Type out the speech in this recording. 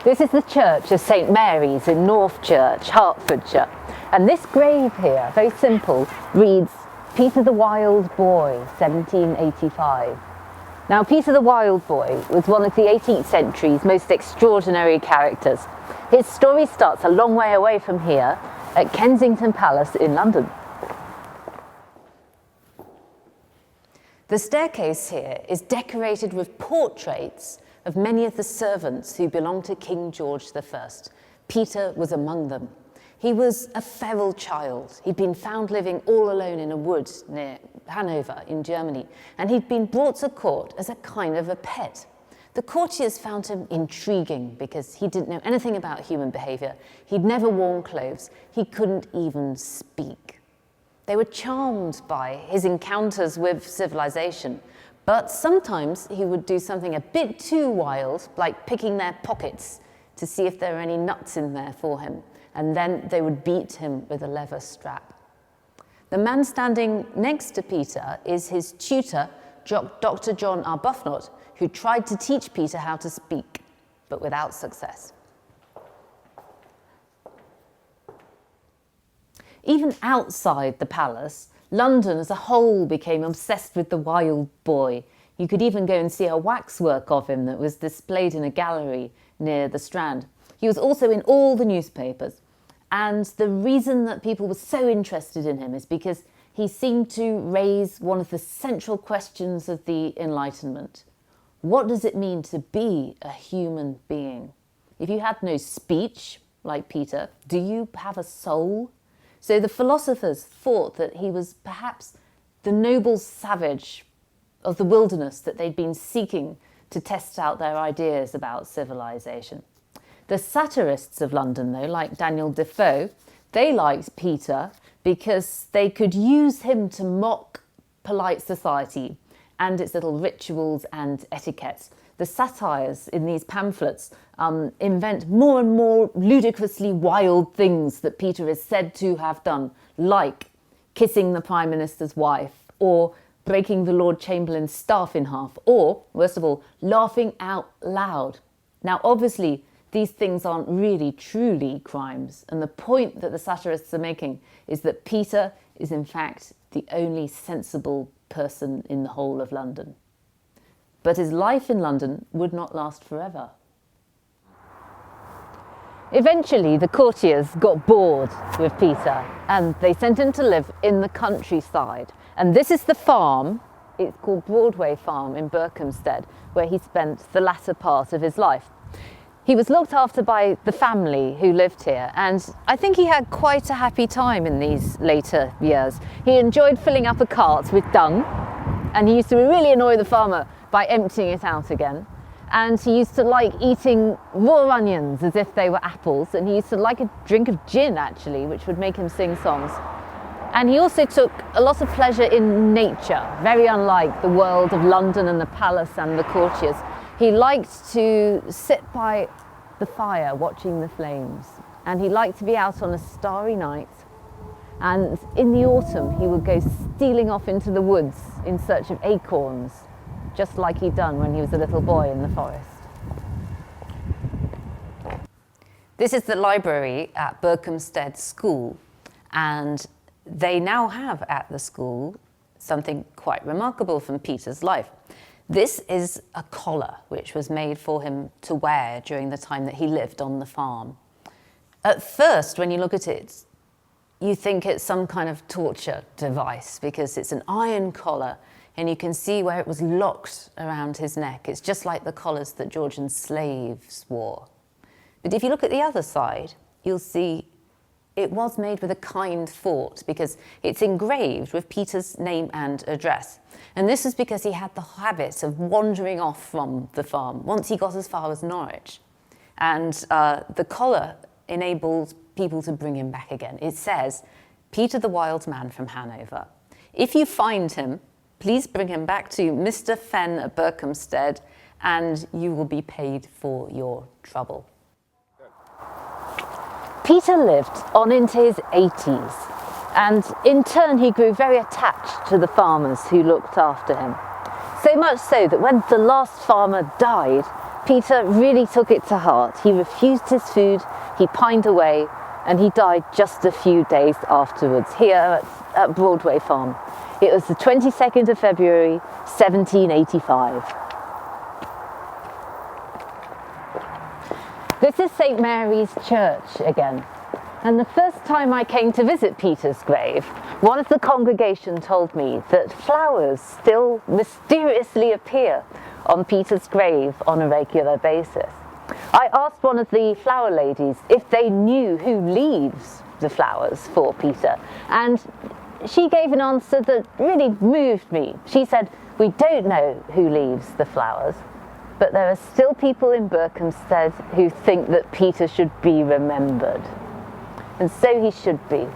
This is the church of St Mary's in Northchurch, Hertfordshire. And this grave here, very simple, reads Peter the Wild Boy, 1785. Now, Peter the Wild Boy was one of the 18th century's most extraordinary characters. His story starts a long way away from here at Kensington Palace in London. The staircase here is decorated with portraits of many of the servants who belonged to King George I. Peter was among them. He was a feral child. He'd been found living all alone in a wood near Hanover in Germany, and he'd been brought to court as a kind of a pet. The courtiers found him intriguing because he didn't know anything about human behaviour. He'd never worn clothes. He couldn't even speak. They were charmed by his encounters with civilization, but sometimes he would do something a bit too wild, like picking their pockets to see if there were any nuts in there for him, and then they would beat him with a leather strap. The man standing next to Peter is his tutor, Dr. John Arbuthnot, who tried to teach Peter how to speak, but without success. Even outside the palace, London as a whole became obsessed with the wild boy. You could even go and see a waxwork of him that was displayed in a gallery near the Strand. He was also in all the newspapers. And the reason that people were so interested in him is because he seemed to raise one of the central questions of the Enlightenment. What does it mean to be a human being? If you had no speech, like Peter, do you have a soul? So the philosophers thought that he was perhaps the noble savage of the wilderness that they'd been seeking to test out their ideas about civilization. The satirists of London, though, like Daniel Defoe, they liked Peter because they could use him to mock polite society and its little rituals and etiquettes. The satires in these pamphlets invent more and more ludicrously wild things that Peter is said to have done, like kissing the Prime Minister's wife, or breaking the Lord Chamberlain's staff in half, or, worst of all, laughing out loud. Now, obviously, these things aren't really truly crimes, and the point that the satirists are making is that Peter is in fact the only sensible person in the whole of London. But his life in London would not last forever. Eventually, the courtiers got bored with Peter and they sent him to live in the countryside. And this is the farm, it's called Broadway Farm in Berkhamsted, where he spent the latter part of his life. He was looked after by the family who lived here, and I think he had quite a happy time in these later years. He enjoyed filling up a cart with dung, and he used to really annoy the farmer by emptying it out again. And he used to like eating raw onions as if they were apples, and he used to like a drink of gin, actually, which would make him sing songs. And he also took a lot of pleasure in nature, very unlike the world of London and the palace and the courtiers. He liked to sit by the fire watching the flames, and he liked to be out on a starry night. And in the autumn, he would go stealing off into the woods in search of acorns, just like he'd done when he was a little boy in the forest. This is the library at Berkhamsted School, and they now have at the school something quite remarkable from Peter's life. This is a collar which was made for him to wear during the time that he lived on the farm. At first, when you look at it, you think it's some kind of torture device because it's an iron collar and you can see where it was locked around his neck. It's just like the collars that Georgian slaves wore. But if you look at the other side, you'll see it was made with a kind thought because it's engraved with Peter's name and address. And this is because he had the habit of wandering off from the farm once he got as far as Norwich. And the collar enabled people to bring him back again. It says, Peter the Wild Man from Hanover. If you find him, please bring him back to Mr. Fenn at Berkhamsted and you will be paid for your trouble. Peter lived on into his 80s, and in turn he grew very attached to the farmers who looked after him. So much so that when the last farmer died, Peter really took it to heart. He refused his food, he pined away, and he died just a few days afterwards here at Broadway Farm. It was the 22nd of February, 1785. This is St. Mary's Church again. And the first time I came to visit Peter's grave, one of the congregation told me that flowers still mysteriously appear on Peter's grave on a regular basis. I asked one of the flower ladies if they knew who leaves the flowers for Peter, and she gave an answer that really moved me. She said, "We don't know who leaves the flowers, but there are still people in Berkhamsted who think that Peter should be remembered." And so he should be.